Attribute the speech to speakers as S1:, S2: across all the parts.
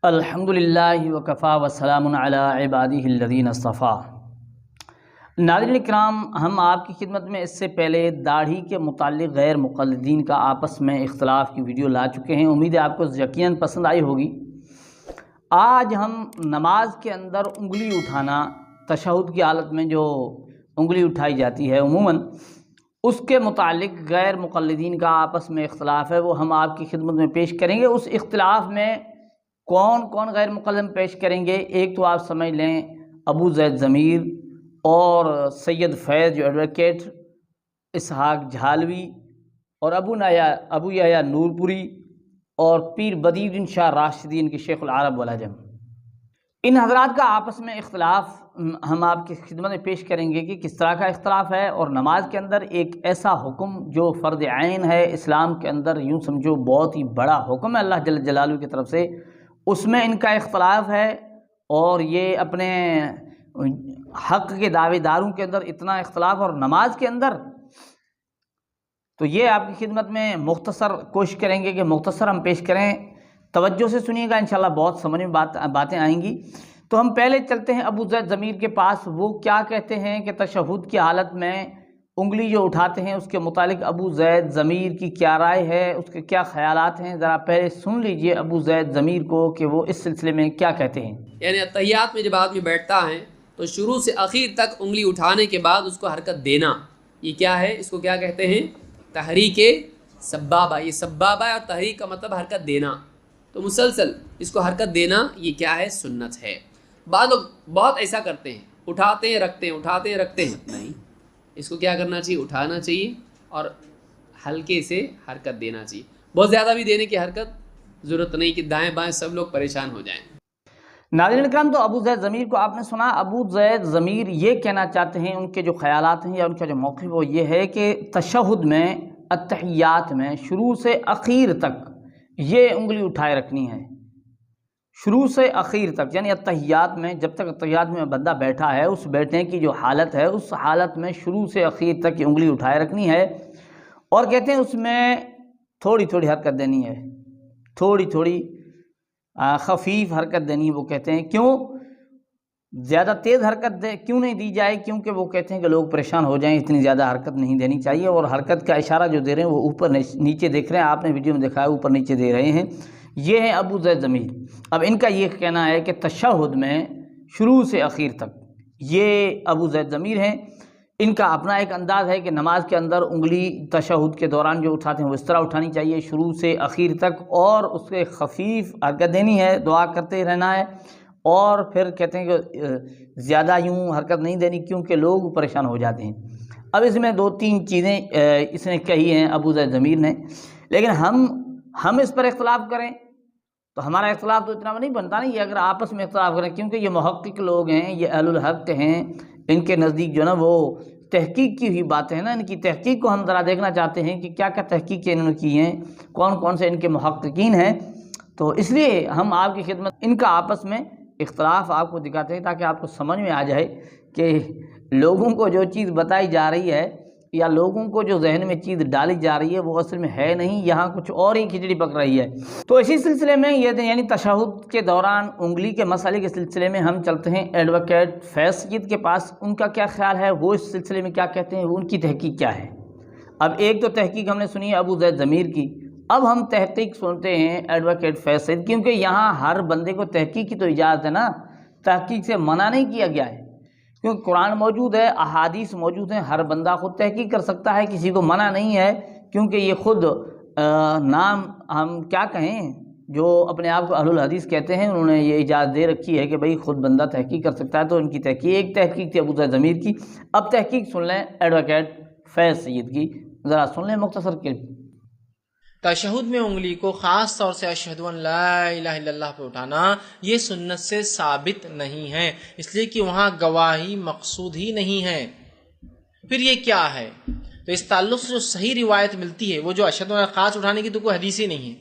S1: الحمدللہ وکفا وسلام علی عبادہ الذین اصطفیٰ۔ ناظرین اکرام، ہم آپ کی خدمت میں اس سے پہلے داڑھی کے متعلق غیر مقلدین کا آپس میں اختلاف کی ویڈیو لا چکے ہیں۔ امید ہے آپ کو یقیناً پسند آئی ہوگی۔ آج ہم نماز کے اندر انگلی اٹھانا، تشہد کی حالت میں جو انگلی اٹھائی جاتی ہے عموماً، اس کے متعلق غیر مقلدین کا آپس میں اختلاف ہے، وہ ہم آپ کی خدمت میں پیش کریں گے۔ اس اختلاف میں کون کون غیر مقلد پیش کریں گے؟ ایک تو آپ سمجھ لیں ابو زید ضمیر اور سید فیض جو ایڈوکیٹ اسحاق جھالوی اور ابو یحییٰ نورپوری اور پیر بدیع الدین شاہ راشدی کے شیخ العرب والعجم، ان حضرات کا آپس میں اختلاف ہم آپ کی خدمت میں پیش کریں گے کہ کس طرح کا اختلاف ہے۔ اور نماز کے اندر ایک ایسا حکم جو فرض عین ہے اسلام کے اندر، یوں سمجھو بہت ہی بڑا حکم ہے اللہ جل جلالہ کی طرف سے، اس میں ان کا اختلاف ہے۔ اور یہ اپنے حق کے دعوے داروں کے اندر اتنا اختلاف، اور نماز کے اندر تو یہ آپ کی خدمت میں مختصر کوشش کریں گے کہ مختصر ہم پیش کریں۔ توجہ سے سنیے گا، انشاءاللہ بہت سمجھ میں باتیں آئیں گی۔ تو ہم پہلے چلتے ہیں ابو زید ضمیر کے پاس، وہ کیا کہتے ہیں کہ تشہد کی حالت میں انگلی جو اٹھاتے ہیں اس کے متعلق ابو زید ضمیر کی کیا رائے ہے، اس کے کیا خیالات ہیں۔ ذرا پہلے سن لیجئے ابو زید ضمیر کو کہ وہ اس سلسلے میں کیا کہتے ہیں۔
S2: یعنی اتحیات میں جب آدمی بیٹھتا ہے تو شروع سے اخیر تک انگلی اٹھانے کے بعد اس کو حرکت دینا، یہ کیا ہے؟ اس کو کیا کہتے ہیں؟ تحریک سبابہ۔ یہ سبابہ اور تحریک کا مطلب حرکت دینا، تو مسلسل اس کو حرکت دینا یہ کیا ہے؟ سنت ہے۔ بعض لوگ بہت ایسا کرتے ہیں، اٹھاتے ہیں رکھتے ہیں، اٹھاتے ہیں رکھتے ہیں، نہیں، اس کو کیا کرنا چاہیے؟ اٹھانا چاہیے اور ہلکے سے حرکت دینا چاہیے۔ بہت زیادہ بھی دینے کی حرکت ضرورت نہیں کہ دائیں بائیں سب لوگ پریشان ہو جائیں۔
S1: ناظرین اکرام، تو ابو زید ضمیر کو آپ نے سنا۔ ابو زید ضمیر یہ کہنا چاہتے ہیں، ان کے جو خیالات ہیں یا ان کا جو موقف وہ یہ ہے کہ تشہد میں، اتحیات میں شروع سے اخیر تک یہ انگلی اٹھائے رکھنی ہے، شروع سے اخیر تک، یعنی اتحیات میں جب تک اتحیات میں بندہ بیٹھا ہے، اس بیٹھنے کی جو حالت ہے اس حالت میں شروع سے اخیر تک یہ انگلی اٹھائے رکھنی ہے۔ اور کہتے ہیں اس میں تھوڑی تھوڑی حرکت دینی ہے، تھوڑی تھوڑی خفیف حرکت دینی ہے۔ وہ کہتے ہیں کیوں زیادہ تیز حرکت کیوں نہیں دی جائے؟ کیونکہ وہ کہتے ہیں کہ لوگ پریشان ہو جائیں، اتنی زیادہ حرکت نہیں دینی چاہیے۔ اور حرکت کا اشارہ جو دے رہے ہیں وہ اوپر نیچے دیکھ رہے ہیں، آپ نے ویڈیو میں دیکھا ہے اوپر نیچے دے رہے ہیں۔ یہ ہے ابو زید ضمیر۔ اب ان کا یہ کہنا ہے کہ تشہد میں شروع سے اخیر تک، یہ ابو زید ضمیر ہیں۔ ان کا اپنا ایک انداز ہے کہ نماز کے اندر انگلی تشہد کے دوران جو اٹھاتے ہیں وہ اس طرح اٹھانی چاہیے شروع سے اخیر تک، اور اس کے خفیف حرکت دینی ہے، دعا کرتے رہنا ہے۔ اور پھر کہتے ہیں کہ زیادہ یوں حرکت نہیں دینی کیونکہ لوگ پریشان ہو جاتے ہیں۔ اب اس میں دو تین چیزیں اس نے کہی ہیں ابو زید ضمیر نے، لیکن ہم اس پر اختلاف کریں تو ہمارا اختلاف تو اتنا نہیں بنتا نہیں، یہ اگر آپس میں اختلاف کریں، کیونکہ یہ محقق لوگ ہیں، یہ اہل الحق ہیں، ان کے نزدیک جو نا وہ تحقیق کی ہوئی باتیں ہیں نا، ان کی تحقیق کو ہم ذرا دیکھنا چاہتے ہیں کہ کیا کیا تحقیقیں انہوں نے کی ہیں، کون کون سے ان کے محققین ہیں۔ تو اس لیے ہم آپ کی خدمت ان کا آپس میں اختلاف آپ کو دکھاتے ہیں تاکہ آپ کو سمجھ میں آ جائے کہ لوگوں کو جو چیز بتائی جا رہی ہے یا لوگوں کو جو ذہن میں چیز ڈالی جا رہی ہے وہ اصل میں ہے نہیں، یہاں کچھ اور ہی کھچڑی پک رہی ہے۔ تو اسی سلسلے میں یہ یعنی تشہد کے دوران انگلی کے مسئلے کے سلسلے میں ہم چلتے ہیں ایڈوکیٹ فیض سید کے پاس۔ ان کا کیا خیال ہے، وہ اس سلسلے میں کیا کہتے ہیں، وہ ان کی تحقیق کیا ہے۔ اب ایک تو تحقیق ہم نے سنی ہے ابو زید ضمیر کی، اب ہم تحقیق سنتے ہیں ایڈوکیٹ فیض سید، کیونکہ یہاں ہر بندے کو تحقیق کی تو اجازت ہے نا، تحقیق سے منع نہیں کیا گیا ہے، کیونکہ قرآن موجود ہے، احادیث موجود ہیں، ہر بندہ خود تحقیق کر سکتا ہے، کسی کو منع نہیں ہے، کیونکہ یہ خود نام ہم کیا کہیں، جو اپنے آپ کو اہل الحدیث کہتے ہیں انہوں نے یہ اجازت دے رکھی ہے کہ بھئی خود بندہ تحقیق کر سکتا ہے۔ تو ان کی تحقیق ایک تحقیق تھی ابو زید ضمیر کی۔ اب تحقیق سن لیں ایڈوکیٹ فیض سید کی، ذرا سن لیں مختصر کلپ۔
S3: تشہد میں انگلی کو خاص طور سے اشہد ان لا الہ الا اللہ پہ اٹھانا یہ سنت سے ثابت نہیں ہے، اس لیے کہ وہاں گواہی مقصود ہی نہیں ہے۔ پھر یہ کیا ہے؟ تو اس تعلق سے جو صحیح روایت ملتی ہے وہ جو اشہد ان خاص اٹھانے کی تو کوئی حدیث ہی نہیں ہے،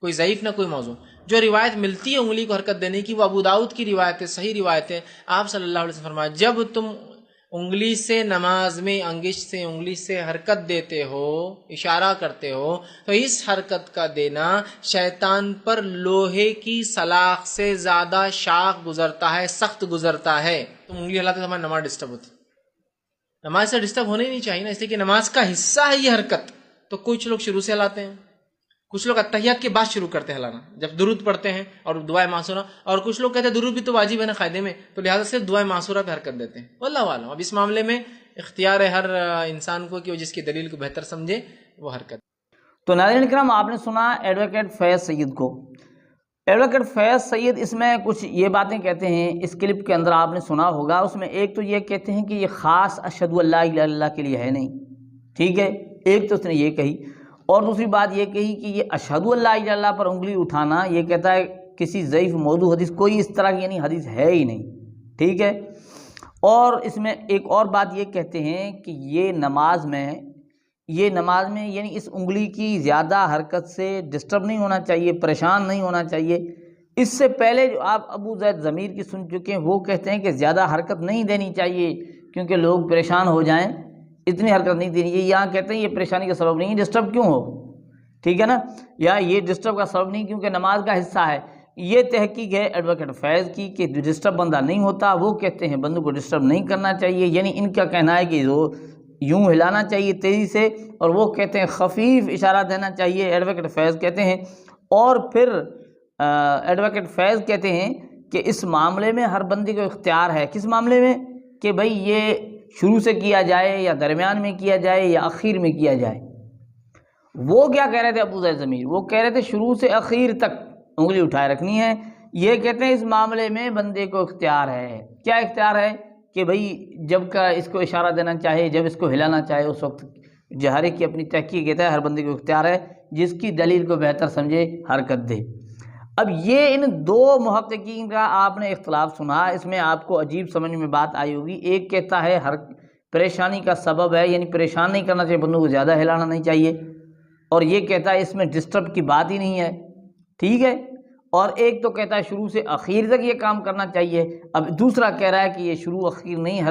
S3: کوئی ضعیف نہ کوئی موضوع۔ جو روایت ملتی ہے انگلی کو حرکت دینے کی وہ ابو داؤد کی روایت ہے، صحیح روایت ہے۔ آپ صلی اللہ علیہ وسلم فرمایا جب تم انگلی سے نماز میں انگشت سے انگلی سے حرکت دیتے ہو، اشارہ کرتے ہو، تو اس حرکت کا دینا شیطان پر لوہے کی سلاخ سے زیادہ شاق گزرتا ہے، سخت گزرتا ہے. تو انگلی ہلاتے تو ہماری نماز ڈسٹرب ہوتی. نماز سے ڈسٹرب ہونے نہیں چاہیے نا، اس لیے کہ نماز کا حصہ ہے یہ حرکت. تو کچھ لوگ شروع سے ہلاتے ہیں، کچھ لوگ اتحیات کے بعد شروع کرتے ہیں ہلانا، جب درود پڑھتے ہیں اور دعائے معصورہ، اور کچھ لوگ کہتے ہیں درود بھی تو واجب ہے نا قاعدے میں، تو لہٰذا صرف دعائے معصورہ پہ حرکت دیتے ہیں. واللہ عالم. اب اس معاملے میں اختیار ہے ہر انسان کو کہ وہ جس کی دلیل کو بہتر سمجھے وہ حرکت.
S1: تو ناظرین کرام، آپ نے سنا ایڈوکیٹ فیض سید کو. ایڈوکیٹ فیض سید اس میں کچھ یہ باتیں کہتے ہیں، اس کلپ کے اندر آپ نے سنا ہوگا. اس میں ایک تو یہ کہتے ہیں کہ یہ خاص اشہد ان لا الہ الا اللہ کے لیے ہے نہیں، ٹھیک ہے، ایک تو اس نے یہ کہی. اور دوسری بات یہ کہی کہ یہ اشہد ان لا الہ الا اللہ پر انگلی اٹھانا، یہ کہتا ہے کسی ضعیف موضوع حدیث، کوئی اس طرح کی یعنی حدیث ہے ہی نہیں، ٹھیک ہے. اور اس میں ایک اور بات یہ کہتے ہیں کہ یہ نماز میں یعنی اس انگلی کی زیادہ حرکت سے ڈسٹرب نہیں ہونا چاہیے، پریشان نہیں ہونا چاہیے. اس سے پہلے جو آپ ابو زید ضمیر کی سن چکے ہیں، وہ کہتے ہیں کہ زیادہ حرکت نہیں دینی چاہیے کیونکہ لوگ پریشان ہو جائیں، اتنی حرکت نہیں دینی چاہیے. یہاں کہتے ہیں یہ پریشانی کا سبب نہیں ہے، ڈسٹرب کیوں ہو، ٹھیک ہے نا، یا یہ ڈسٹرب کا سبب نہیں کیونکہ نماز کا حصہ ہے. یہ تحقیق ہے ایڈوکیٹ فیض کی کہ جو ڈسٹرب بندہ نہیں ہوتا، وہ کہتے ہیں بندوں کو ڈسٹرب نہیں کرنا چاہیے. یعنی ان کا کہنا ہے کہ وہ یوں ہلانا چاہیے تیزی سے، اور وہ کہتے ہیں خفیف اشارہ دینا چاہیے، ایڈوکیٹ فیض کہتے ہیں. اور پھر ایڈوکیٹ فیض کہتے ہیں کہ اس معاملے میں ہر بندے کو اختیار ہے. کس معاملے میں؟ کہ بھئی یہ شروع سے کیا جائے یا درمیان میں کیا جائے یا اخیر میں کیا جائے. وہ کیا کہہ رہے تھے ابو زید ضمیر؟ وہ کہہ رہے تھے شروع سے اخیر تک انگلی اٹھائے رکھنی ہے. یہ کہتے ہیں اس معاملے میں بندے کو اختیار ہے. کیا اختیار ہے؟ کہ بھئی جب کا اس کو اشارہ دینا چاہے، جب اس کو ہلانا چاہے، اس وقت جہرے کی اپنی تحقیق کہتا ہے ہر بندے کو اختیار ہے، جس کی دلیل کو بہتر سمجھے حرکت دے. اب یہ ان دو محققین کا آپ نے اختلاف سنا، اس میں آپ کو عجیب سمجھ میں بات آئی ہوگی. ایک کہتا ہے ہر پریشانی کا سبب ہے، یعنی پریشان نہیں کرنا چاہیے بندوں کو، زیادہ ہلانا نہیں چاہیے. اور یہ کہتا ہے اس میں ڈسٹرب کی بات ہی نہیں ہے، ٹھیک ہے. اور ایک تو کہتا ہے شروع سے اخیر تک یہ کام کرنا چاہیے. اب دوسرا کہہ رہا ہے کہ یہ شروع اخیر نہیں،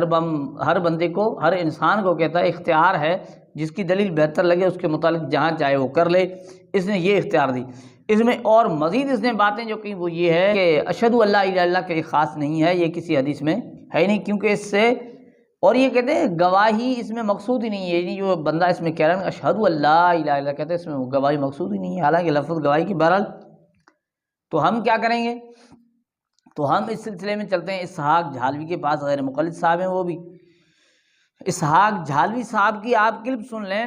S1: ہر بندے کو، ہر انسان کو کہتا ہے اختیار ہے، جس کی دلیل بہتر لگے اس کے متعلق جہاں چاہے وہ کر لے. اس نے یہ اختیار دی. اس میں اور مزید اس نے باتیں جو کہیں وہ یہ ہے کہ اشہد ان لا الہ الا اللہ کے لیے خاص نہیں ہے، یہ کسی حدیث میں ہے نہیں، کیونکہ اس سے، اور یہ کہتے ہیں گواہی اس میں مقصود ہی نہیں ہے. یعنی جو بندہ اس میں کہہ رہا ہے اشہد ان لا الہ الا اللہ کہتے ہیں، اس میں گواہی مقصود ہی نہیں ہے، حالانکہ لفظ گواہی کی بہرحال. تو ہم کیا کریں گے؟ تو ہم اس سلسلے میں چلتے ہیں اسحاق جھالوی کے پاس. غیر مقلد صاحب ہیں وہ بھی. اسحاق جھالوی صاحب کی آپ کلپ سن لیں،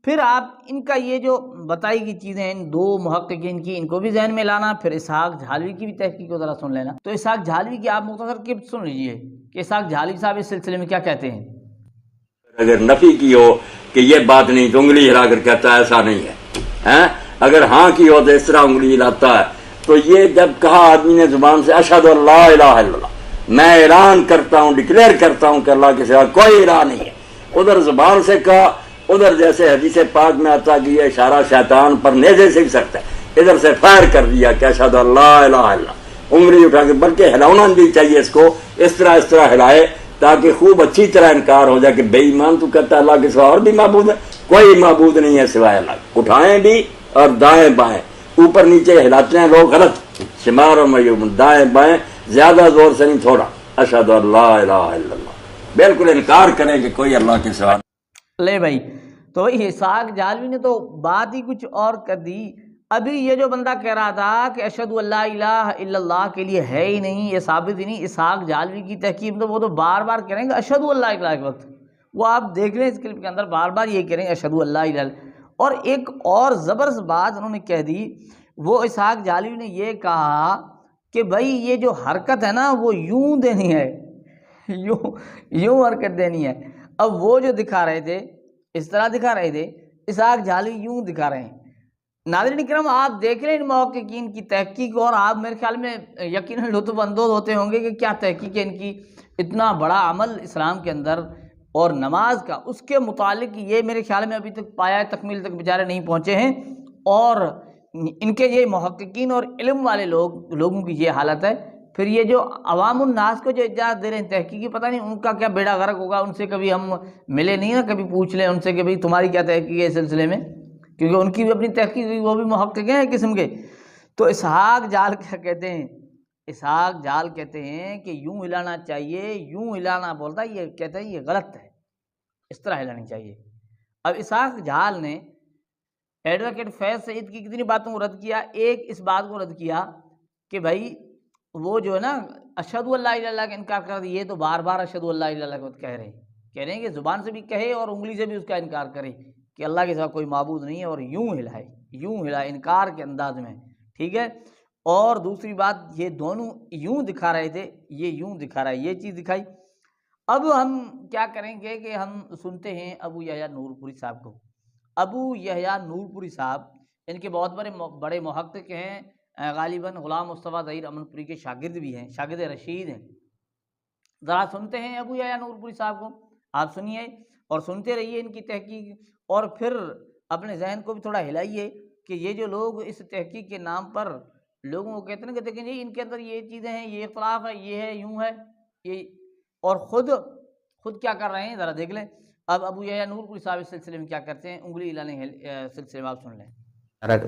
S1: پھر آپ ان کا یہ جو بتائی گئی چیزیں ان دو محققین کی، ان کو بھی ذہن میں لانا، پھر اسحاق جھالوی کی بھی تحقیق کو ذرا سن لینا. تو اسحاق جھالوی کی آپ مختصر کلپ سن لیجئے کہ اسحاق جھالوی صاحب اس سلسلے میں کیا کہتے ہیں.
S4: اگر نفی کی ہو کہ یہ بات نہیں تو انگلی ہلا کر کہتا ہے ایسا نہیں ہے، اگر ہاں کی ہو تو اس طرح انگلی ہلاتا ہے. تو یہ جب کہا آدمی نے زبان سے اشہد ان لا الہ الا اللہ، میں اعلان کرتا ہوں، ڈکلیئر کرتا ہوں کہ اللہ کے سوا کوئی الہ نہیں ہے، ادھر زبان سے کہا، ادھر جیسے حدیث پاک میں آتا کہ یہ اشارہ شیطان پر نیزے سے سکتا ہے، ادھر سے فائر کر دیا کہ اشہد ان لا الہ الا اللہ، انگلی اٹھا کے، بلکہ ہلانا نہیں چاہیے اس کو، اس طرح ہلائے تاکہ خوب اچھی طرح انکار ہو جائے کہ بے ایمان تو کہتا ہے اللہ کے سوا اور بھی معبود ہے، کوئی معبود نہیں ہے سوائے اللہ. اٹھائیں بھی اور دائیں بائیں، اوپر نیچے ہلاتے ہیں لوگ غلط، شمار و میوم، دائیں بائیں، زیادہ زور سے نہیں، تھوڑا، اشہد ان لا الہ الا اللہ، بالکل انکار کریں کہ کوئی اللہ کے سوا.
S1: لے بھائی، تو اسحاق جھالوی نے تو بات ہی کچھ اور کر دی. ابھی یہ جو بندہ کہہ رہا تھا کہ اشہد ان لا الہ الا اللہ کے لیے ہے ہی نہیں، یہ ثابت ہی نہیں، اسحاق جھالوی کی تحقیق تو وہ تو بار بار کہہ رہے ہیں کہ اشہد ان لا الہ کے وقت، وہ آپ دیکھ لیں اس کلپ کے اندر بار بار یہ کہہ رہے ہیں اشہد ان لا الہ. اور ایک اور زبردست بات انہوں نے کہہ دی، وہ اسحاق جھالوی نے یہ کہا کہ بھائی یہ جو حرکت ہے نا وہ یوں دینی ہے، یوں حرکت دینی ہے. اب وہ جو دکھا رہے تھے اس طرح دکھا رہے تھے، اسحاق جھالوی یوں دکھا رہے ہیں. ناظرین کرام آپ دیکھ لیں ان محققین کی تحقیق، اور آپ میرے خیال میں یقیناً لطف اندوز ہوتے ہوں گے کہ کیا تحقیق ہے ان کی. اتنا بڑا عمل اسلام کے اندر اور نماز کا، اس کے متعلق یہ میرے خیال میں ابھی تک پایا تکمیل تک بیچارے نہیں پہنچے ہیں. اور ان کے یہ محققین اور علم والے لوگوں کی یہ حالت ہے پھر یہ جو عوام الناس کو جو اجازت دے رہے ہیں تحقیقی، پتہ نہیں ان کا کیا بیڑا غرق ہوگا، ان سے کبھی ہم ملے نہیں نا، کبھی پوچھ لیں ان سے کہ بھئی تمہاری کیا تحقیق ہے اس سلسلے میں، کیونکہ ان کی بھی اپنی تحقیق ہوئی، وہ بھی محقق ہیں قسم کے۔ تو اسحاق جال کیا کہتے ہیں؟ اسحاق جال کہتے ہیں کہ یوں ہلانا چاہیے، یوں ہلانا بولتا ہے، یہ کہتے ہیں یہ غلط ہے، اس طرح ہلانی چاہیے۔ اب اسحاق جال نے ایڈوکیٹ فیض سعید کی کتنی باتوں کو رد کیا؟ ایک اس بات کو رد کیا کہ بھائی وہ جو ہے نا اشہد ان لا الہ الا اللہ کا انکار کر دے، یہ تو بار بار اشہد ان لا الہ الا اللہ کو کہہ رہے ہیں کہ زبان سے بھی کہے اور انگلی سے بھی اس کا انکار کرے کہ اللہ کے سوا کوئی معبود نہیں ہے، اور یوں ہلائے انکار کے انداز میں، ٹھیک ہے۔ اور دوسری بات، یہ دونوں یوں دکھا رہے تھے، یہ یوں دکھا رہا ہے، یہ چیز دکھائی۔ اب ہم کیا کریں گے کہ ہم سنتے ہیں ابو یحییٰ نور پوری صاحب کو۔ ابو یحییٰ نور پوری صاحب ان کے بہت بڑے محقق ہیں، غالباً غلام مصطفیٰ ظہیر امن پوری کے شاگرد بھی ہیں، شاگرد رشید ہیں۔ ذرا سنتے ہیں ابو یحییٰ نور پوری صاحب کو، آپ سنیے اور سنتے رہیے ان کی تحقیق، اور پھر اپنے ذہن کو بھی تھوڑا ہلائیے کہ یہ جو لوگ اس تحقیق کے نام پر لوگوں کو کہتے ہیں کہ دیکھیں جی ان کے اندر یہ چیزیں ہیں، یہ اختلاف ہے، یہ ہے، یوں ہے، یہ، اور خود کیا کر رہے ہیں ذرا دیکھ لیں۔ اب ابو یحییٰ نور پوری صاحب اس سلسلے میں کیا کرتے ہیں، انگلی ہلانے سلسلے میں آپ سن لیں۔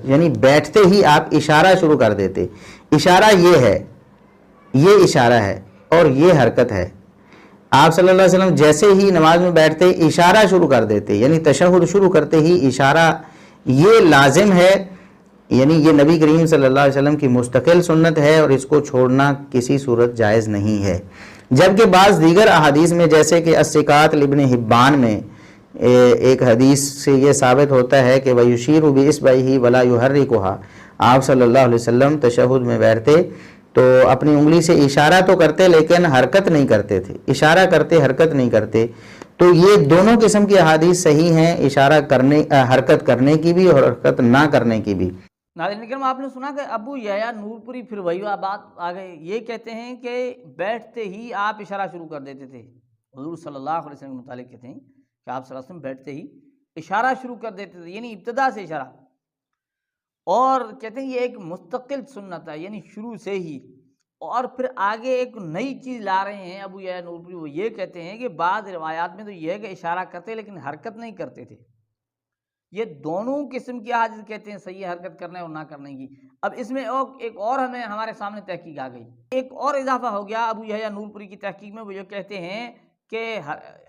S5: یعنی بیٹھتے ہی آپ اشارہ شروع کر دیتے، اشارہ یہ ہے، یہ اشارہ ہے اور یہ حرکت ہے۔ آپ صلی اللہ علیہ وسلم جیسے ہی نماز میں بیٹھتے اشارہ شروع کر دیتے، یعنی تشہد شروع کرتے ہی اشارہ، یہ لازم ہے، یعنی یہ نبی کریم صلی اللہ علیہ وسلم کی مستقل سنت ہے اور اس کو چھوڑنا کسی صورت جائز نہیں ہے۔ جبکہ بعض دیگر احادیث میں جیسے کہ الثقات ابن حبان میں ایک حدیث سے یہ ثابت ہوتا ہے کہ وَيُشِيرُ بِإِصْبَعِهِ وَلَا يُحَرِّكُهَا، آپ صلی اللہ علیہ وسلم تشہد میں بیٹھتے تو اپنی انگلی سے اشارہ تو کرتے لیکن حرکت نہیں کرتے تھے، اشارہ کرتے حرکت نہیں کرتے۔ تو یہ دونوں قسم کی احادیث صحیح ہیں، اشارہ کرنے، حرکت کرنے کی بھی اور حرکت نہ کرنے کی بھی۔
S1: ناظرین کرام، آپ نے سنا کہ ابو یحییٰ نور پوری پھر وہی بات آ گئے، یہ کہتے ہیں کہ بیٹھتے ہی آپ اشارہ شروع کر دیتے تھے۔ حضور صلی اللہ علیہ وسلم کے متعلق کہتے ہیں کہ آپ صلی اللہ علیہ وسلم بیٹھتے ہی اشارہ شروع کر دیتے تھے، یعنی ابتدا سے اشارہ، اور کہتے ہیں یہ ایک مستقل سنت ہے، یعنی شروع سے ہی۔ اور پھر آگے ایک نئی چیز لا رہے ہیں ابو یحییٰ نور پوری، وہ یہ کہتے ہیں کہ بعض روایات میں تو یہ ہے کہ اشارہ کرتے لیکن حرکت نہیں کرتے تھے۔ یہ دونوں قسم کی حادث کہتے ہیں، صحیح حرکت کرنے اور نہ کرنے کی۔ اب اس میں ایک اور ہمیں ہمارے سامنے تحقیق آ گئی، ایک اور اضافہ ہو گیا ابو یحییٰ نور پوری کی تحقیق میں۔ وہ یہ کہتے ہیں کہ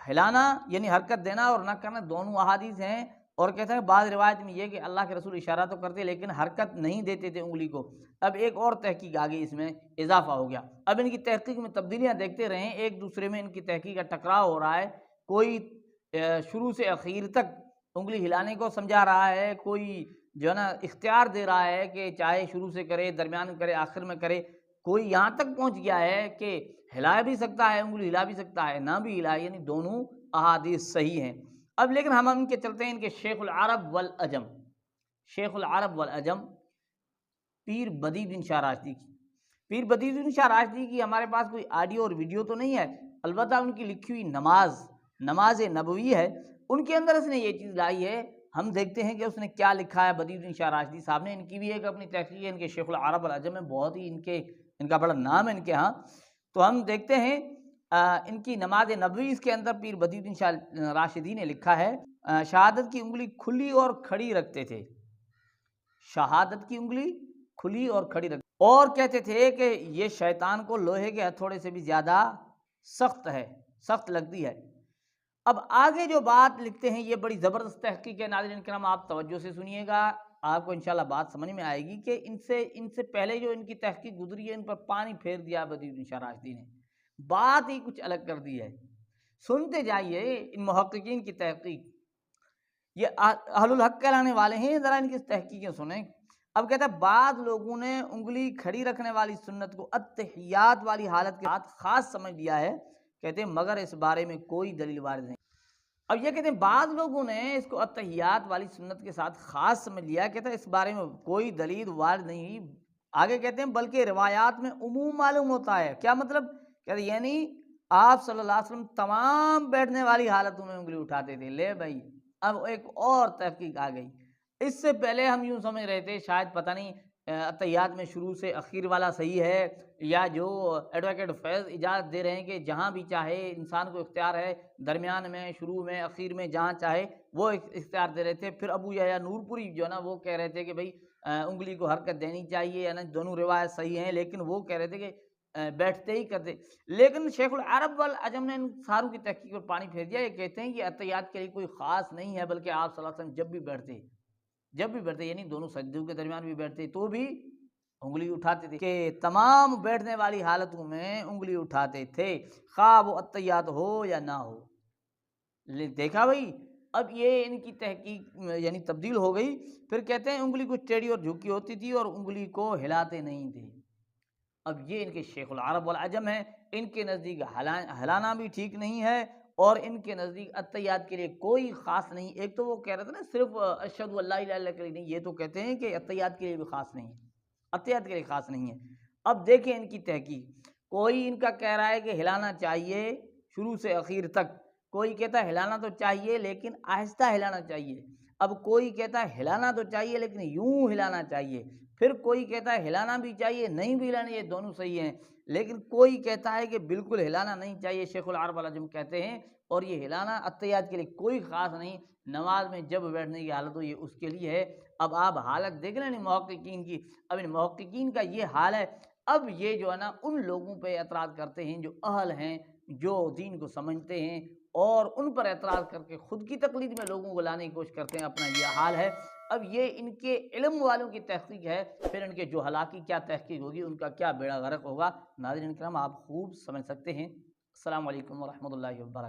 S1: ہلانا یعنی حرکت دینا اور نہ کرنا دونوں احادیث ہیں، اور کہتے ہیں بعض روایت میں یہ کہ اللہ کے رسول اشارہ تو کرتے لیکن حرکت نہیں دیتے تھے انگلی کو۔ اب ایک اور تحقیق آ گئی، اس میں اضافہ ہو گیا۔ اب ان کی تحقیق میں تبدیلیاں دیکھتے رہیں، ایک دوسرے میں ان کی تحقیق کا ٹکراؤ ہو رہا ہے، کوئی شروع سے اخیر تک انگلی ہلانے کو سمجھا رہا ہے، کوئی جو ہے نا اختیار دے رہا ہے کہ چاہے شروع سے کرے، درمیان میں کرے، آخر میں کرے، کوئی یہاں تک پہنچ گیا ہے کہ ہلا بھی سکتا ہے، انگلی ہلا بھی سکتا ہے، نہ بھی ہلائے، یعنی دونوں احادیث صحیح ہیں۔ اب لیکن ہم ان کے چلتے ہیں ان کے شیخ العرب والعجم، شیخ العرب والعجم پیر بدیع بن شاہ راشدی کی، پیر بدیع بن شاہ راشدی کی ہمارے پاس کوئی آڈیو اور ویڈیو تو نہیں ہے، البتہ ان کی لکھی ہوئی نماز نبوی ہے، ان کے اندر اس نے یہ چیز لائی ہے۔ ہم دیکھتے ہیں کہ اس نے کیا لکھا ہے بدیع بن شاہ راشدی صاحب نے، ان کی بھی ایک اپنی تحقیق ہے، ان کے شیخ العرب والعجم میں، بہت ہی ان کا بڑا نام ہے ان کے ہاں۔ تو ہم دیکھتے ہیں ان کی نماز نبوی، اس کے اندر پیر بدیع بن شاہ راشدی نے لکھا ہے شہادت کی انگلی کھلی اور کھڑی رکھتے تھے، شہادت کی انگلی کھلی اور کھڑی رکھتے، اور کہتے تھے کہ یہ شیطان کو لوہے کے ہتھوڑے سے بھی زیادہ سخت لگتی ہے۔ اب آگے جو بات لکھتے ہیں یہ بڑی زبردست تحقیق ہے، ناظرین کرام آپ توجہ سے سنیے گا، آپ کو انشاءاللہ بات سمجھ میں آئے گی کہ ان سے پہلے جو ان کی تحقیق گزری ہے ان پر پانی پھیر دیا بدیع بن شاہ راشدی نے، بات ہی کچھ الگ کر دی ہے۔ سنتے جائیے ان محققین کی تحقیق، یہ اہل الحق کہلانے والے ہیں، ذرا ان کی تحقیقیں سنیں۔ اب کہتا ہے بعض لوگوں نے انگلی کھڑی رکھنے والی سنت کو اتحیات والی حالت کے ساتھ خاص سمجھ لیا ہے، کہتے ہیں مگر اس بارے میں کوئی دلیل وارد نہیں۔ اب یہ کہتے ہیں بعض لوگوں نے اس کو اتحیات والی سنت کے ساتھ خاص سمجھ لیا، کہتا ہے اس بارے میں کوئی دلیل وارد نہیں۔ آگے کہتے ہیں بلکہ روایات میں عموم معلوم ہوتا ہے۔ کیا مطلب؟ کہتے ہیں یعنی آپ صلی اللہ علیہ وسلم تمام بیٹھنے والی حالتوں میں انگلی اٹھاتے تھے۔ لے بھائی، اب ایک اور تحقیق آ گئی۔ اس سے پہلے ہم یوں سمجھ رہے تھے شاید پتہ نہیں اتحیات میں شروع سے اخیر والا صحیح ہے، یا جو ایڈوکیٹ فیض اجازت دے رہے ہیں کہ جہاں بھی چاہے انسان کو اختیار ہے، درمیان میں، شروع میں، اخیر میں، جہاں چاہے وہ اختیار دے رہے تھے۔ پھر ابو یحییٰ نور پوری جو ہے نا وہ کہہ رہے تھے کہ بھئی انگلی کو حرکت دینی چاہیے، ہے نا، دونوں روایت صحیح ہیں، لیکن وہ کہہ رہے تھے کہ بیٹھتے ہی کرتے۔ لیکن شیخ العرب والعجم نے ان ساروں کی تحقیق پر پانی پھیر دیا۔ یہ کہتے ہیں کہ اتحیات کے لیے کوئی خاص نہیں ہے، بلکہ آپ صلی اللہ علیہ وسلم جب بھی بیٹھتے یعنی دونوں سجدوں کے درمیان بھی بیٹھتے تو بھی انگلی اٹھاتے تھے، کہ تمام بیٹھنے والی حالتوں میں انگلی اٹھاتے تھے، خواہ وہ اتحیات ہو یا نہ ہو۔ دیکھا بھائی، اب یہ ان کی تحقیق یعنی تبدیل ہو گئی۔ پھر کہتے ہیں انگلی کچھ ٹیڑھی اور جھکی ہوتی تھی اور انگلی کو ہلاتے نہیں تھے۔ اب یہ ان کے شیخ العرب والعجم ہیں، ان کے نزدیک ہلانا بھی ٹھیک نہیں ہے، اور ان کے نزدیک اتحیات کے لیے کوئی خاص نہیں۔ ایک تو وہ کہہ رہے تھے نا صرف اشہد ان لا الہ الا اللہ کے لیے نہیں، یہ تو کہتے ہیں کہ اتحیات کے لیے بھی خاص نہیں ہے، اتحیات کے لیے خاص نہیں ہے۔ اب دیکھیں ان کی تحقیق، کوئی ان کا کہہ رہا ہے کہ ہلانا چاہیے شروع سے اخیر تک، کوئی کہتا ہے ہلانا تو چاہیے لیکن آہستہ ہلانا چاہیے، اب کوئی کہتا ہے ہلانا تو چاہیے لیکن یوں ہلانا چاہیے، پھر کوئی کہتا ہے ہلانا بھی چاہیے نہیں بھی ہلانا، یہ دونوں صحیح ہیں، لیکن کوئی کہتا ہے کہ بالکل ہلانا نہیں چاہیے، شیخ العرب والعجم کہتے ہیں، اور یہ ہلانا اتحیات کے لیے کوئی خاص نہیں، نماز میں جب بیٹھنے کی حالت ہو یہ اس کے لیے ہے۔ اب آپ حالت دیکھ لیں محققین کی، اب ان محققین کا یہ حال ہے۔ اب یہ جو ہے نا ان لوگوں پہ اعتراض کرتے ہیں جو اہل ہیں، جو دین کو سمجھتے ہیں، اور ان پر اعتراض کر کے خود کی تقلید میں لوگوں کو لانے کی کوشش کرتے ہیں، اپنا یہ حال ہے۔ اب یہ ان کے علم والوں کی تحقیق ہے، پھر ان کے جہلاء کی کیا تحقیق ہوگی، ان کا کیا بیڑا غرق ہوگا۔ ناظرین کرام، آپ خوب سمجھ سکتے ہیں۔ السلام علیکم ورحمۃ اللہ وبرکاتہ۔